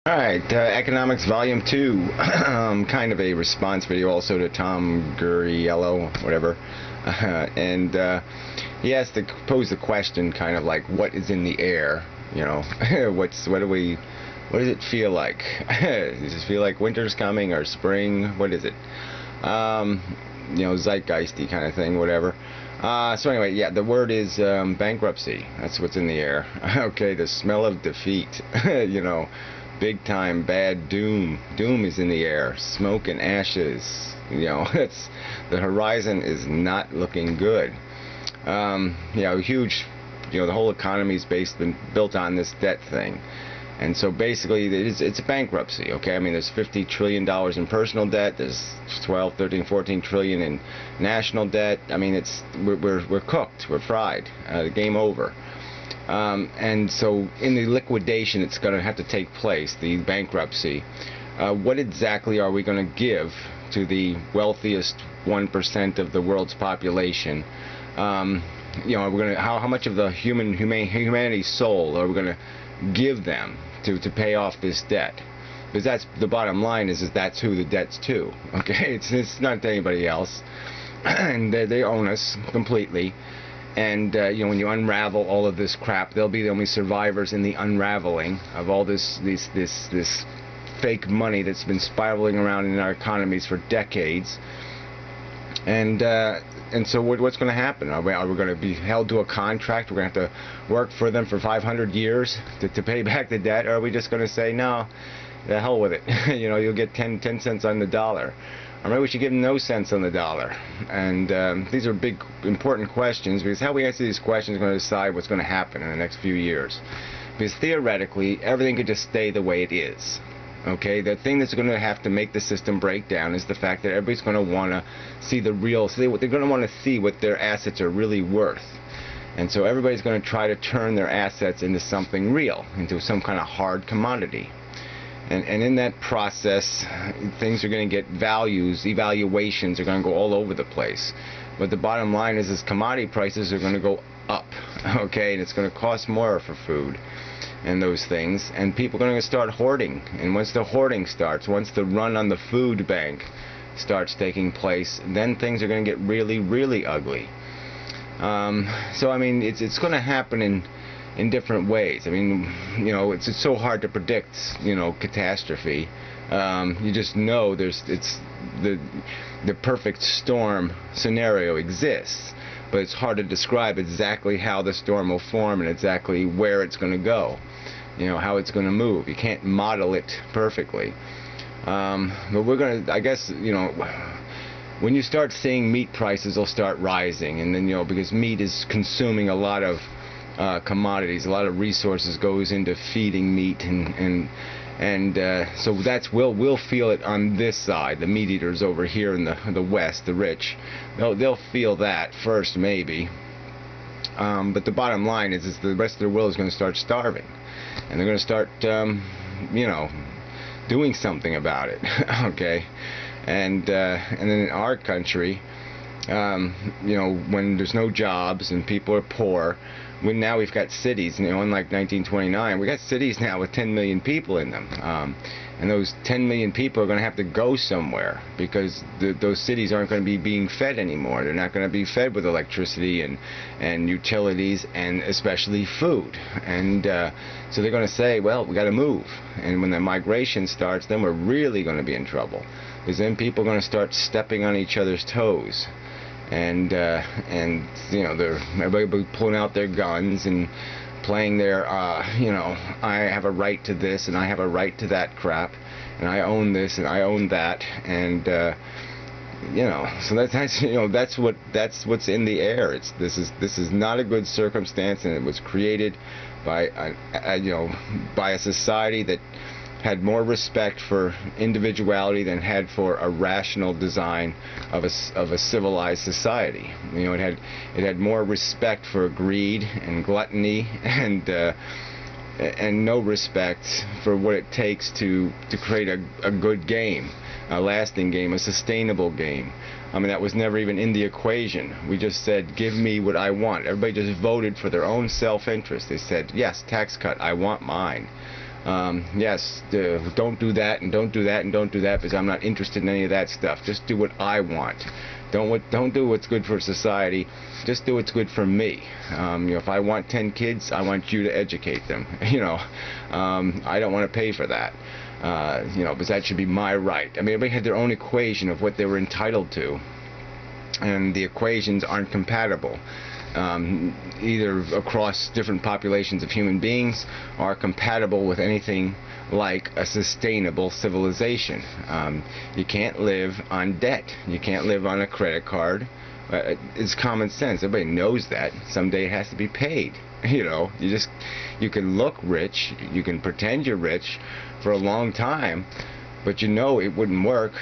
Alright, Economics Volume 2, kind of a response video also to Tom Gurriello, whatever, and he asked to pose the question kind of like, what is in the air, you know, what does it feel like? Does it feel like winter's coming or spring? What is it? You know, zeitgeisty kind of thing, whatever. So anyway, yeah, the word is bankruptcy. That's what's in the air. Okay, the smell of defeat, you know. Big time bad doom. Doom is in the air. Smoke and ashes. You know, it's the horizon is not looking good. You know, huge. You know, the whole economy is built on this debt thing, and so basically it's a bankruptcy. Okay, I mean there's $50 trillion in personal debt. There's 12, 13, 14 trillion in national debt. I mean we're cooked. We're fried. Game over. And so in the liquidation it's going to have to take place, the bankruptcy, what exactly are we going to give to the wealthiest 1% of the world's population? You know, we're going to, how much of the humanity's soul are we going to give them to pay off this debt? Because that's the bottom line, is that's who the debt's to. Okay, it's not to anybody else, and they own us completely. And you know, when you unravel all of this crap, they'll be the only survivors in the unraveling of all this fake money that's been spiraling around in our economies for decades. And so what's going to happen? Are we going to be held to a contract? We're going to have to work for them for 500 years to pay back the debt? Or are we just going to say, no, the hell with it? You know, you'll get 10 cents on the dollar. Or maybe we should give them no cents on the dollar. And these are big, important questions, because how we answer these questions is going to decide what's going to happen in the next few years. Because theoretically, everything could just stay the way it is. Okay, the thing that's going to have to make the system break down is the fact that everybody's going to want to see the real, they're going to want to see what their assets are really worth. And so everybody's going to try to turn their assets into something real, into some kind of hard commodity. And in that process, things are going to get values, evaluations are going to go all over the place. But the bottom line is commodity prices are going to go up, okay, and it's going to cost more for food and those things, and people are going to start hoarding. And once the hoarding starts, once the run on the food bank starts taking place, then things are going to get really, really ugly. So I mean, it's going to happen in different ways. I mean, you know, it's so hard to predict, you know, catastrophe. You just know it's the perfect storm scenario exists, but it's hard to describe exactly how the storm will form and exactly where it's going to go, you know, how it's going to move. You can't model it perfectly. But we're going to, I guess, you know, when you start seeing meat prices will start rising, and then, you know, because meat is consuming a lot of commodities, a lot of resources goes into feeding meat, and so we'll feel it on this side. The meat eaters over here in the West, the rich, they'll feel that first, maybe. But the bottom line is the rest of the world is going to start starving, and they're going to start, you know, doing something about it. Okay, and then in our country, you know, when there's no jobs and people are poor, now we've got cities, you know, unlike 1929, we got cities now with 10 million people in them, and those 10 million people are going to have to go somewhere, because those cities aren't going to be being fed anymore. They're not going to be fed with electricity and utilities, and especially food. And so they're going to say, well, we got to move. And when the migration starts, then we're really going to be in trouble, because then people are going to start stepping on each other's toes. And you know, everybody will be pulling out their guns and playing their, you know, I have a right to this and I have a right to that crap, and I own this and I own that, and you know, so that's you know, that's what's in the air. This is not a good circumstance, and it was created by you know, by a society that had more respect for individuality than had for a rational design of a civilized society. You know, it had more respect for greed and gluttony, and no respect for what it takes to create a good game, a lasting game, a sustainable game. I mean, that was never even in the equation. We just said, give me what I want. Everybody just voted for their own self-interest. They said, yes, tax cut, I want mine. Yes, don't do that and don't do that and don't do that because I'm not interested in any of that stuff. Just do what I want. Don't do what's good for society. Just do what's good for me. If I want 10 kids, I want you to educate them. I don't want to pay for that. Because that should be my right. I mean, everybody had their own equation of what they were entitled to, and the equations aren't compatible. Either across different populations of human beings or compatible with anything like a sustainable civilization. You can't live on debt. You can't live on a credit card. It's common sense. Everybody knows that. Someday it has to be paid. You can look rich, you can pretend you're rich for a long time, but it wouldn't work.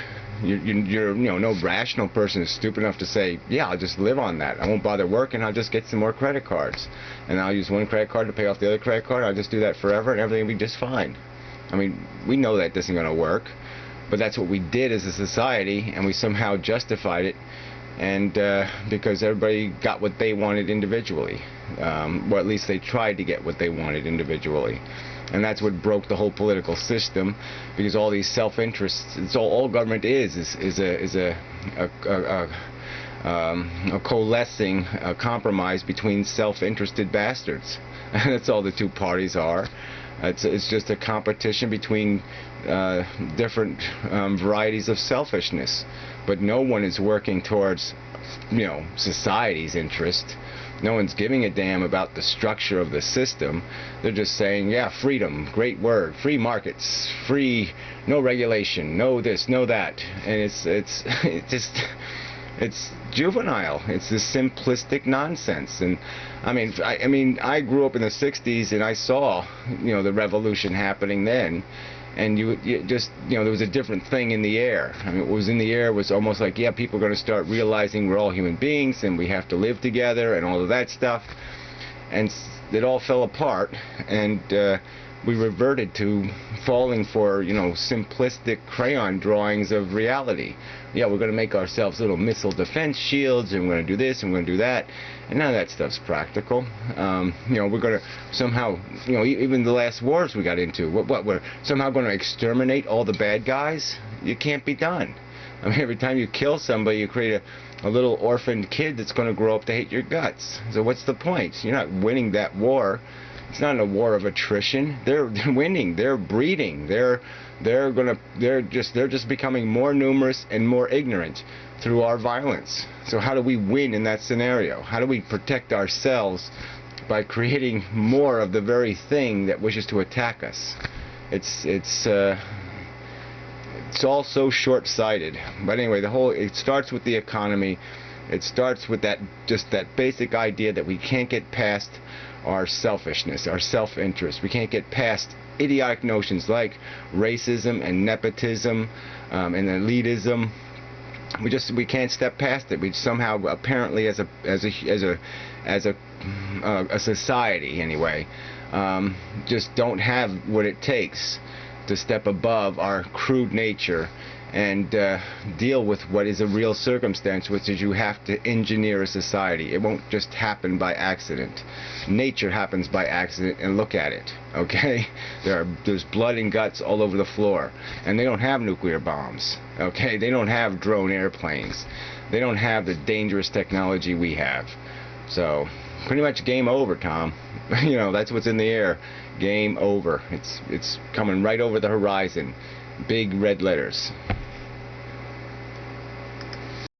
No rational person is stupid enough to say, yeah, I'll just live on that. I won't bother working. I'll just get some more credit cards, and I'll use one credit card to pay off the other credit card. I'll just do that forever, and everything will be just fine. I mean, we know that isn't going to work, but that's what we did as a society, and we somehow justified it, and because everybody got what they wanted individually, or at least they tried to get what they wanted individually. And that's what broke the whole political system, because all these self-interests, it's all government is a coalescing, a compromise between self-interested bastards. And that's all the two parties are. It's just a competition between different varieties of selfishness. But no one is working towards, society's interest. No one's giving a damn about the structure of the system. They're just saying, yeah, freedom, great word, free markets, free, no regulation, no this, no that. And it's juvenile. It's this simplistic nonsense. And I mean, I grew up in the '60s and I saw, the revolution happening then. And you there was a different thing in the air. I mean, what was in the air was almost like, yeah, people are going to start realizing we're all human beings and we have to live together and all of that stuff. And it all fell apart, and we reverted to falling for, simplistic crayon drawings of reality. Yeah, we're going to make ourselves little missile defense shields, and we're going to do this, and we're going to do that. And none of that stuff's practical. We're going to somehow, even the last wars we got into, we're somehow going to exterminate all the bad guys? It can't be done. I mean, every time you kill somebody, you create a little orphaned kid that's going to grow up to hate your guts. So what's the point? You're not winning that war. It's not a war of attrition. They're winning. They're breeding. They're just becoming more numerous and more ignorant through our violence. So how do we win in that scenario? How do we protect ourselves by creating more of the very thing that wishes to attack us? It's all so short-sighted. But anyway, it starts with the economy. It starts with that basic idea that we can't get past our selfishness, our self-interest. We can't get past idiotic notions like racism and nepotism and elitism. We can't step past it. We somehow, apparently, as a society anyway, just don't have what it takes to step above our crude nature and deal with what is a real circumstance, which is you have to engineer a society. It won't just happen by accident. Nature happens by accident, and look at it, okay? There's blood and guts all over the floor, and they don't have nuclear bombs, okay? They don't have drone airplanes. They don't have the dangerous technology we have. So, pretty much game over, Tom. That's what's in the air. Game over. It's coming right over the horizon. Big red letters.